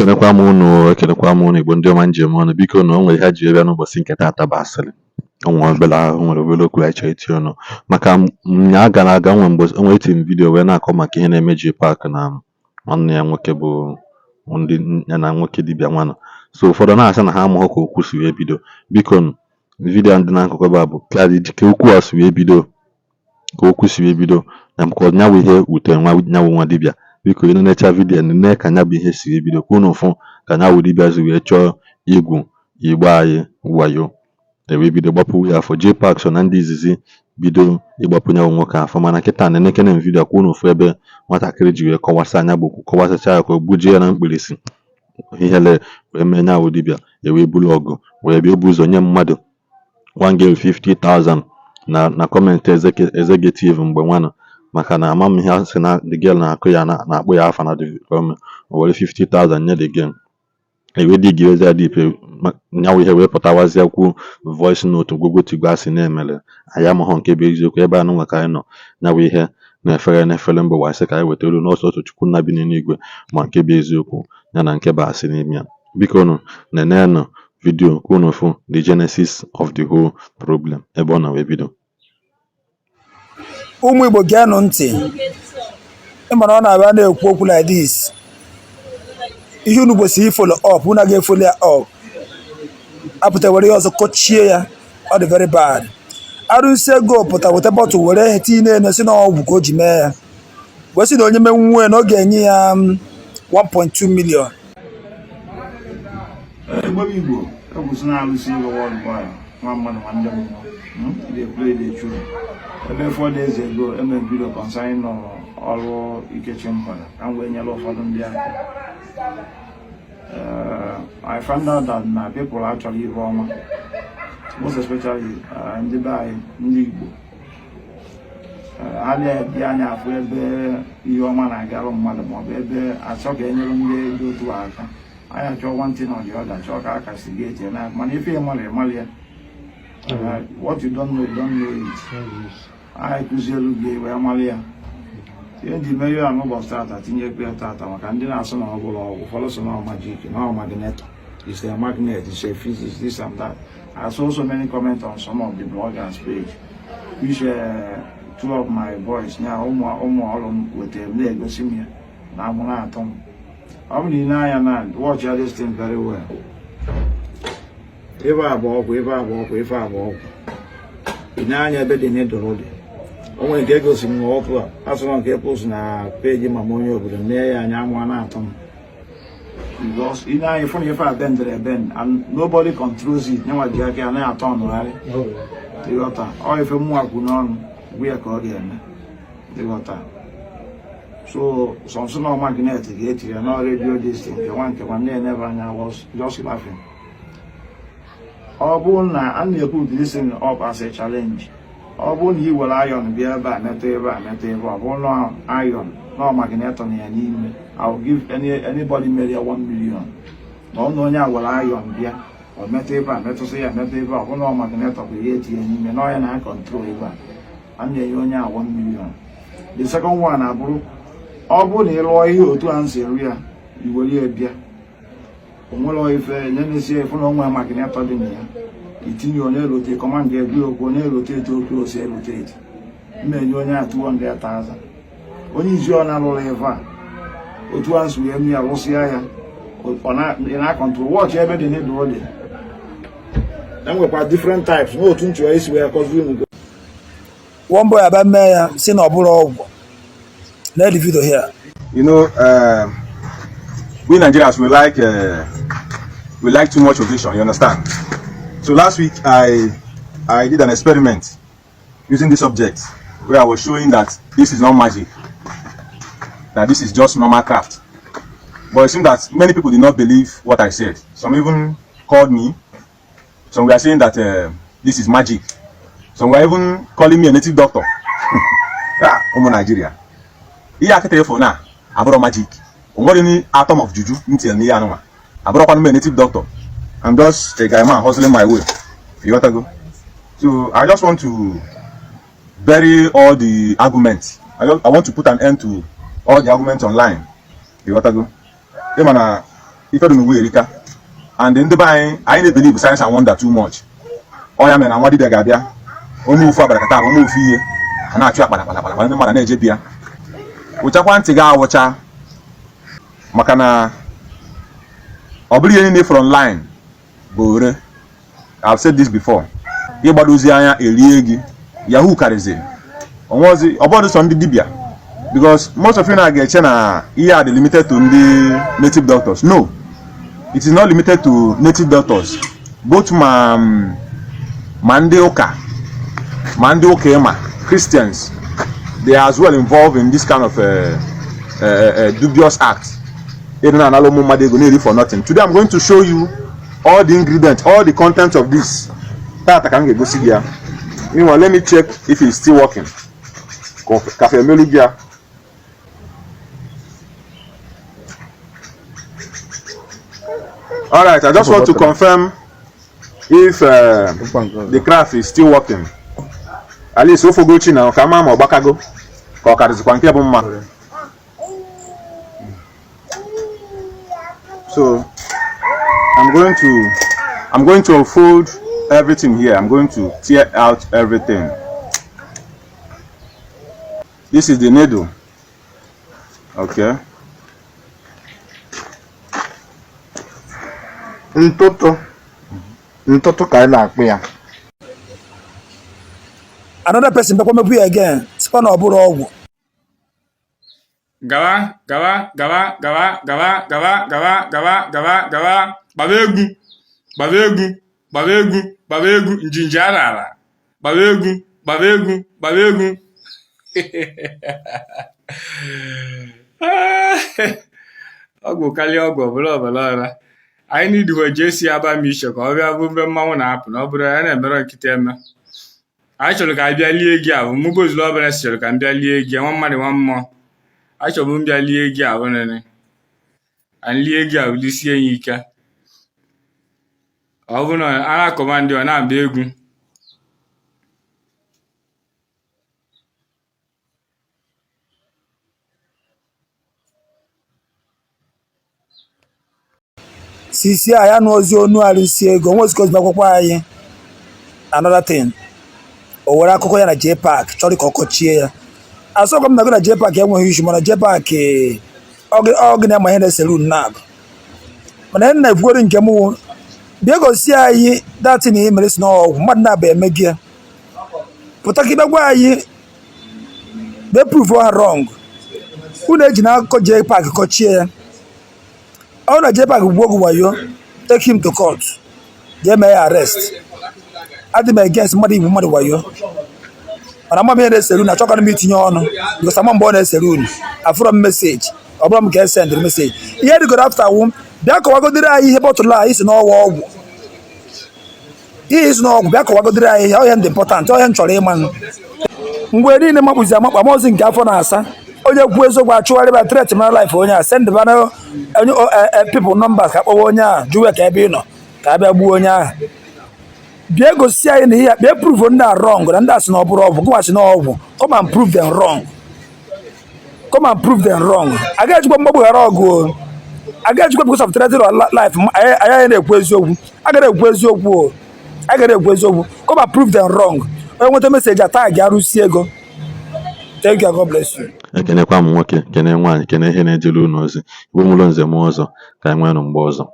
Ekenekwa m unu Igbo ndị ọma njem ọnụ, biko na o nwere ihe ha ji bịa n'ụbọchị nke taata bụ asịrị. O nwere obere okwu anyị chọrọ iti ọnụ maka nya gara aga. Onwe eti m vidiyo wee na-akọ maka ihe na-eme Jpac na nwanne ya nwoke bụ ndị ya na nwoke dibịa nwanụ. So ụfọdụ na-asị na ha amaghị ka okwu si wee bido. Biko vidiyo ndị n'akụkụ ebe a bụ ka okwu a si wee bido, ka okwu si wee bido na maka ọnyawụ ihe wutere nyawụ nwa dibịa. Biko na-echa vidiyo nne ka nya bụ ihe si wee bido, ka unu fụ ka nyawụ dibịa si wee chọọ igwu Igbo anyị wayo ewee bido gbapụ ya afọ. Jpac so na ndị izizi bido ịgbapụ nyawụ nwoke afọ, mana kịta na-enekene m vidiyo kwa unu fụ ebe nwatakịrị ji wee kọwasa anya bụ okwu, kọwasacha ya ka o gbujie ya na mkpirisi ihele wee mee nyawụ dibịa ewee bulu ọgụ wee bịa obu ụzọ nye mmadụ 150,000 na kọmentị executive mgbe nwanụ, maka na ama m ihe a sị na the girl na-akụ ya na-akpụ ya afa na the gọọmenti. O were 50,000 nye the girl ewee dị giwezi adịpe nyawụ ihe wee pụtawazie kwuo voice note gwogwotigwe asị na-emere anyị amaghọ nke bụ eziokwu. Ebe anụ nwa ka anyị nọ nyawụ ihe na-efere mba ụwa sị ka anyị wetara n'ọsọ otu Chukwu nna bi n'eluigwe ma nke bụ eziokwu ya na nke bụ asị n'ime ya. Biko unu nenenụ vidiyo ka unu fụ the genesis of the whole problem ebe ọ na wee bido. Ụmụ Igbo geenụ ntị, ịmara ọ na-abịa na-ekwu okwu like this, ihe unu kwesịrị ifolo up, unu ga-efolo ya up, apụta were ya ọzọ kọchie ya, ọ dị very bad. Arụsị ego pụta weta bọtụ were tinye na-esi na ọgwụ ka o ji mee ya, wee sị na onye menwue na ọ ga-enye ya 1.2 million. Igbo egwusi na-alụsi Igbo worldwide nwa mmadụ nwanne m they play the truth. Ebe 4 days ago eme video concerning ọrụ Ikechi mkpara ka m wee nyere ụfọdụ ndị aka. I found out that na people actually ibe ọma, most especially ndị be anyị ndị Igbo a na-ebi anya afụ ebe ihe ọma na-agara mmadụ maọbụ ebe achọ ka enyere ndị dị otu aka. Anyị achọ nwantị na ọdị ọda chọọ ka aka si ga-eche na mana ife ịmalị ya. What you don't know, you don't know it. Anyị kụzielu gị wee malị ya. Ihe ndị mere ya n'ụbọchị tata tinye ekpe tata maka ndị na-asụ na ọbụla ọgwụ, ụfọdụ sọ na magic, na magnet, it's a magnet, it's a physics, this and that. I saw so many comments on some of the bloggers page, which two of my boys now ụmụ ọrụ m wetara m na-egosi m ya na amụ na-atọ m. Ọ bụ na anya na watch this thing very well. Ebe a bụ ọgwụ, ebe a bụ ọgwụ, ebe a bụ ọgwụ. Ị na-anya ebe dị n'edoro dị. O nwere nke egosi m ọkụ a asụrụ nke post na peji mama onye obodo mee ya anya amụ na-atọ m. Because ị na-anya fụ na ife a bendere bend and nobody controls it. Nyenwa ji aka ya na-atọ ọnụgharị. Ịghọta ọ ife mmụọ kwụ n'ọnụ gwu ya ka ọ ga-eme. Ịghọta. So some of magnet get here no radio this thing. The one never I was just laughing. Obuna and you put this thing up as a challenge. Obun you will iron be about neteva. Obun iron, no magnet on your name. I'll give anybody maybe 1 million. No will iron beer or meteva, meteva, no magnet of the 80 and no I control it. And you 1 million. The second one I broke. Ọ bụ na ịlụọ ihe otu a nsi eri ya iwere ya bịa o nwere ife na-esi efu na onwe magnet dị na ya itinye onye elote command ga-ebi okwu onye elote okwu osi elote mmenye onye a 200,000 onye izi ọ na-alụrụ ebe a otu a nsi wee ya rụsịa ya ọ na control watch ebe dị n'edo dị. Enwekwa different types n'otu nchọ isi wee kọzi unu. One boy aba mee ya si na ọ bụrụ ọgwụ. Let the video here. You know, we Nigerians we like too much occasion. You understand? So last week I did an experiment using this object where I was showing that this is not magic, that this is just normal craft. But it seemed that many people did not believe what I said. Some even called me. Some were saying that this is magic. Some were even calling me a native doctor. Omo Nigeria. Iya akete for na abro magic. Onwere ni atom of juju until ni anuma. Abro kwanu native doctor. I'm just a guy man hustling my way. You want to go? So I just want to bury all the arguments. I want to put an end to all the arguments online. You want to go? ife dị n'uwe erika. And ndị be anyị na-ebelieve science and wonder too much. Ọ ya mere na nwa dibịa ga-abịa ome ofu abalị kata ome ofu ihe a na-achụ ya kpalakpala ndị mmadụ na-eje bịa wụchakwa ntị ga awụcha maka na ọ bụrụ ihe niile from online bụ ore. I've said this before. Ịgbadozi anya erie gị yahoo karịzị onwezi ọbọdụ sọ ndị dibịa, because most of you na-ga-eche na ihe a dị limited to ndị native doctors. No, it is not limited to native doctors. Both ma ndị ụka ma ndị ụka ịma Christians, they are as well involved in this kind of dubious act. For nothing. Today I'm going to show you all the ingredients, all the contents of this. Meanwhile, let me check if it's still working. All right, I just want to confirm if the craft is still working. At least if you go now, come on, Bakago. So I'm going to unfold everything here. I'm going to tear out everything. This is the needle. Okay. Another person become up again. Span or Buro. Gawa, Babegu, Njinjara, Babegu. Ogo kali ogo bla. I need to Jesse Abba Misha, or we have moved mountain up, no, but I never kitem. I shall get a league, Mugo's love and I can be a league, one money, one more. I shall be a league, and league of this year. Yika. Over no, I command you and I'm big. Sisi I know you no Isiagu. What's goes back? Another thing. Or I cocoa na Jpac, Chori Coco Chia. I saw come na Jpac, young huge man, Jpac, organ my head saloon nab. But then I've got in Camu. Biago see that in him is no madna be megia. Potaki they prove her wrong. Who did now call Jpac coachia? All the Jpac walk away, take him to court. They may arrest. I think against money woman wayo. And I'm here saloon, I talk on meeting on because I'm born a saloon. I from message. Obama can send the message. He had to go after whom. Biako did I about to lie is no war. He is no Biako did I am important. I am Choleman. We're in the map with them. I'm also in Gafonasa. Oh, your quiz of actually about threat to my life. When I send the banner people numbers, Caponia, Jua Cabino, Cababuonia. Biago say in here, they proven that wrong, and that's no problem. Come and prove them wrong. Come and prove them wrong. I got you go. I got you because of threatened life. I ain't a question. I got a question. I got a question. Come and prove them wrong. I want a message attack Isiagu. Thank you, God bless you. Ekene kwa m nwoke, kene nwaanyị, kene ihe na-ejelu unu ozi. Igbo mụrụ nze m ọzọ ka enwe nụ mgbe ọzọ.